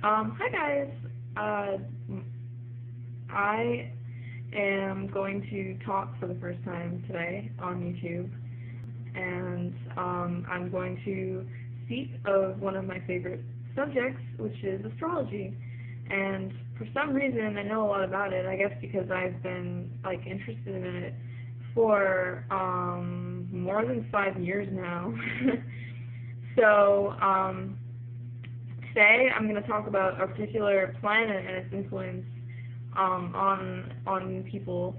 Hi guys. I am going to talk for the first time today on YouTube, and I'm going to speak of one of my favorite subjects, which is astrology. And for some reason, I know a lot about it. I guess because I've been interested in it for more than 5 years now. So today I'm going to talk about a particular planet and its influence on people.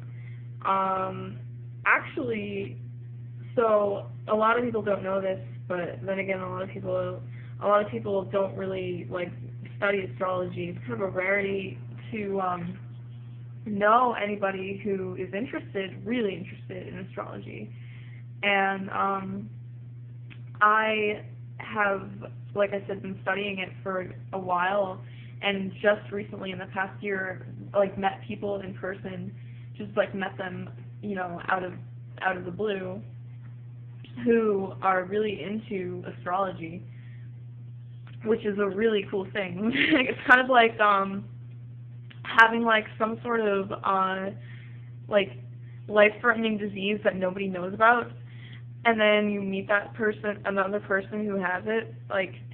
Actually, so a lot of people don't know this, but then again, a lot of people don't really study astrology. It's kind of a rarity to know anybody who is really interested in astrology. And I have, like I said, been studying it for a while, and just recently in the past year, met people in person, just met them, out of the blue, who are really into astrology, which is a really cool thing. It's kind of like having some sort of life-threatening disease that nobody knows about, and then you meet that person, another person who has it,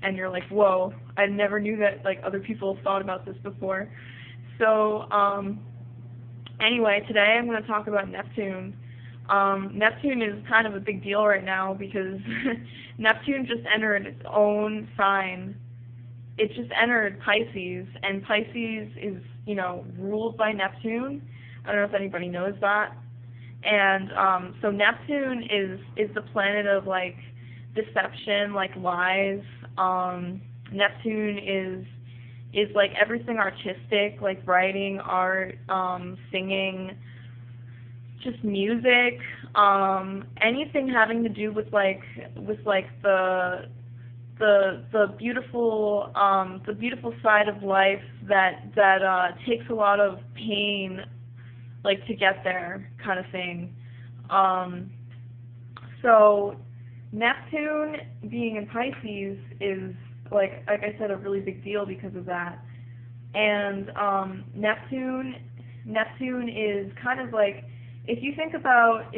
and you're like, whoa, I never knew that other people thought about this before. So anyway, today I'm going to talk about Neptune. Neptune is kind of a big deal right now because Neptune just entered its own sign. It just entered Pisces, and Pisces is, ruled by Neptune. I don't know if anybody knows that. And so Neptune is the planet of deception, lies. Neptune is everything artistic, writing, art, singing, just music, anything having to do with the beautiful side of life that takes a lot of pain to get there, kind of thing. So Neptune being in Pisces is like I said, a really big deal because of that. And Neptune is kind of if you think about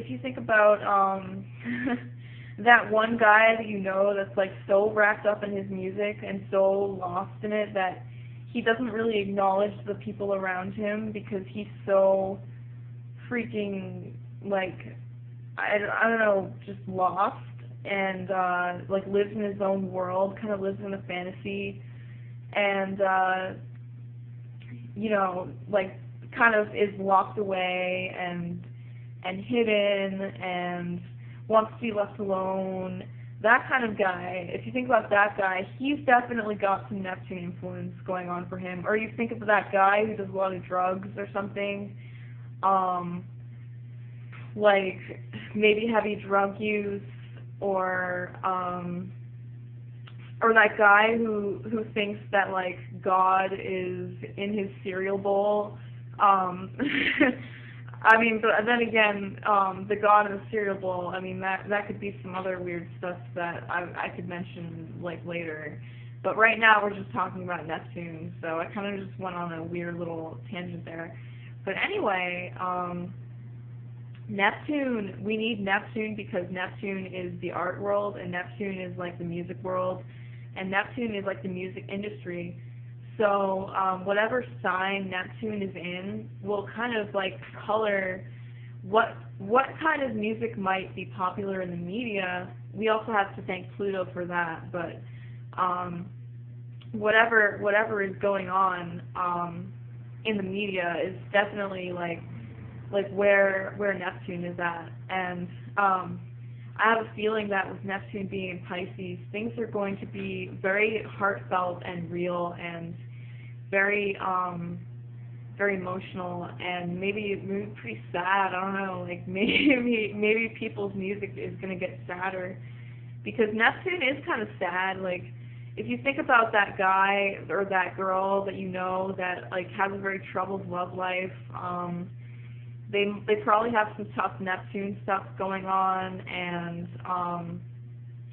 that one guy that that's so wrapped up in his music and so lost in it that he doesn't really acknowledge the people around him because he's so freaking I don't know, just lost, and lives in his own world, kind of lives in a fantasy, and kind of is locked away and hidden and wants to be left alone. That kind of guy, if you think about that guy, he's definitely got some Neptune influence going on for him. Or you think of that guy who does a lot of drugs or something, maybe heavy drug use, or that guy who thinks that God is in his cereal bowl. I mean, but then again, the God in the cereal bowl, I mean, that could be some other weird stuff that I could mention later. But right now we're just talking about Neptune, so I kind of just went on a weird little tangent there. But anyway, Neptune, we need Neptune because Neptune is the art world, and Neptune is the music world, and Neptune is the music industry. So whatever sign Neptune is in will kind of color what kind of music might be popular in the media. We also have to thank Pluto for that, but whatever is going on in the media is definitely where Neptune is at. And I have a feeling that with Neptune being in Pisces, things are going to be very heartfelt and real and very very emotional, and maybe pretty sad. I don't know, maybe people's music is going to get sadder because Neptune is kind of sad. If you think about that guy or that girl that that has a very troubled love life, they probably have some tough Neptune stuff going on, and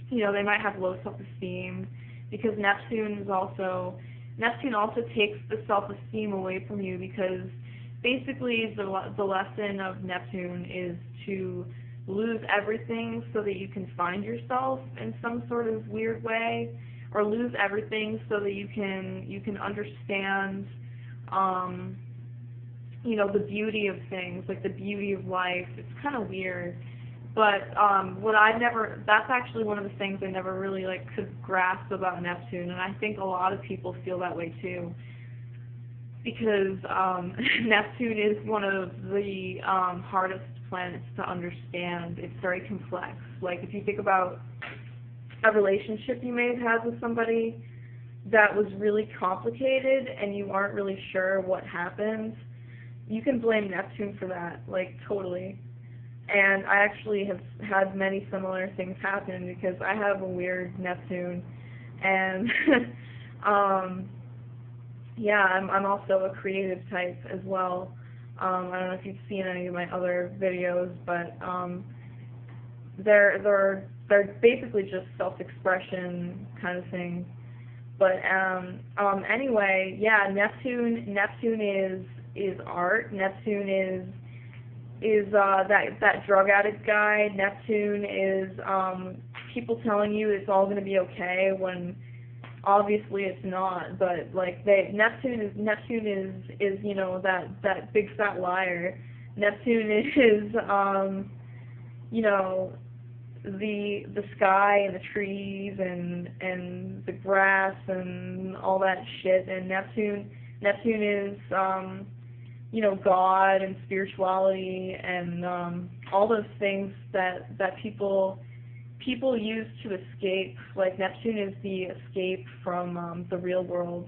they might have low self-esteem because Neptune is also Neptune also takes the self-esteem away from you, because basically the lesson of Neptune is to lose everything so that you can find yourself in some sort of weird way, or lose everything so that you can understand you know, the beauty of things, like the beauty of life. It's kind of weird. But that's actually one of the things I never really like could grasp about Neptune, and I think a lot of people feel that way too, because Neptune is one of the hardest planets to understand. It's very complex. Like, if you think about a relationship you may have had with somebody that was really complicated and you aren't really sure what happened, you can blame Neptune for that, like, totally. And I actually have had many similar things happen because I have a weird Neptune, and yeah, I'm also a creative type as well. I don't know if you've seen any of my other videos, but they're basically just self-expression kind of things. But anyway, yeah, Neptune is art. Neptune is that drug addict guy. Neptune is people telling you it's all going to be okay when obviously it's not. But like Neptune is you know, that big fat liar. Neptune is you know, the sky and the trees and the grass and all that shit. And Neptune is you know, God and spirituality and all those things that people use to escape. Like, Neptune is the escape from the real world.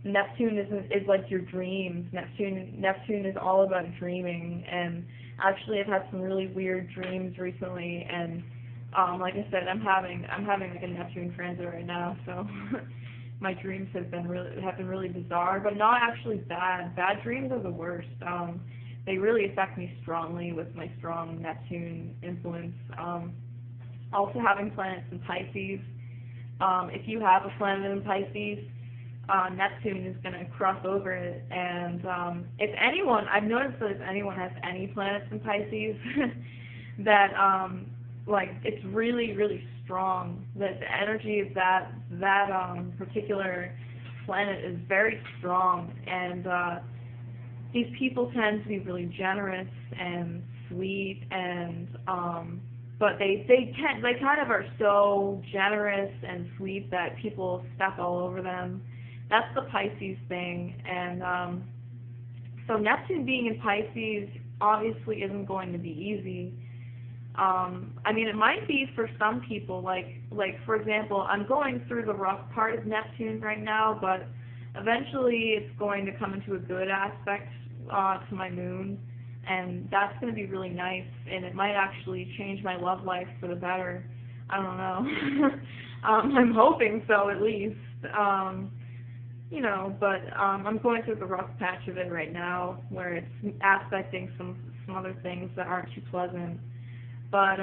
Neptune is like your dreams. Neptune is all about dreaming. And actually, I've had some really weird dreams recently. And like I said, I'm having like a Neptune transit right now, so. My dreams have been really bizarre, but not actually bad. Bad dreams are the worst. They really affect me strongly with my strong Neptune influence. Also, having planets in Pisces. If you have a planet in Pisces, Neptune is going to cross over it. And if anyone, I've noticed that if anyone has any planets in Pisces, that like, it's really, really strong. That the energy of that particular planet is very strong, and these people tend to be really generous and sweet, and but they kind of are so generous and sweet that people step all over them. That's the Pisces thing. And so Neptune being in Pisces obviously isn't going to be easy. I mean, it might be for some people, like for example, I'm going through the rough part of Neptune right now, but eventually it's going to come into a good aspect to my moon, and that's going to be really nice, and it might actually change my love life for the better. I don't know. I'm hoping so, at least. You know, but I'm going through the rough patch of it right now, where it's aspecting some other things that aren't too pleasant. But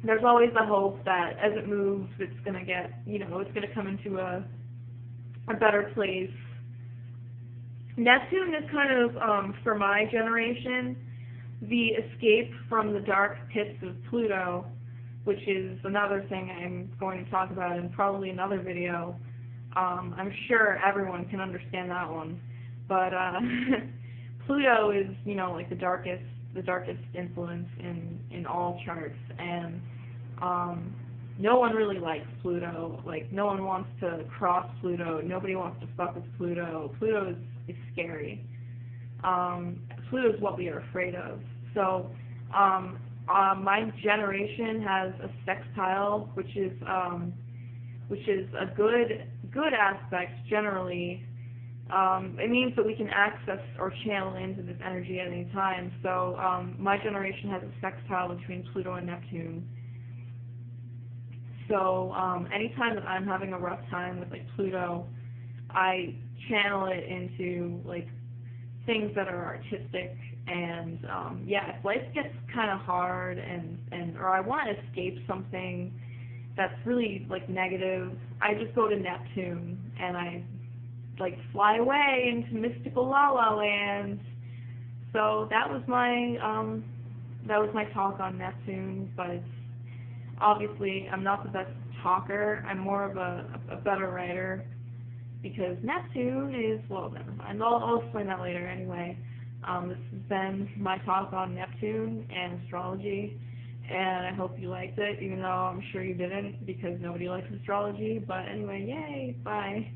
there's always the hope that as it moves, it's going to get, you know, it's going to come into a better place. Neptune is kind of, for my generation, the escape from the dark pits of Pluto, which is another thing I'm going to talk about in probably another video. I'm sure everyone can understand that one. But Pluto is, you know, like the darkest influence in all charts, and no one really likes Pluto. Like, no one wants to cross Pluto. Nobody wants to fuck with Pluto. Pluto is scary. Pluto is what we are afraid of. So my generation has a sextile, which is a good aspect generally. It means that we can access or channel into this energy at any time. So my generation has a sextile between Pluto and Neptune. So anytime that I'm having a rough time with like Pluto, I channel it into like things that are artistic, and yeah, if life gets kind of hard or I want to escape something that's really like negative, I just go to Neptune. and I like fly away into mystical la la land. So that was my talk on Neptune, but obviously I'm not the best talker. I'm more of a better writer, because Neptune is, well, never mind. I'll explain that later anyway. This has been my talk on Neptune and astrology, and I hope you liked it, even though I'm sure you didn't, because nobody likes astrology. But anyway, yay, bye.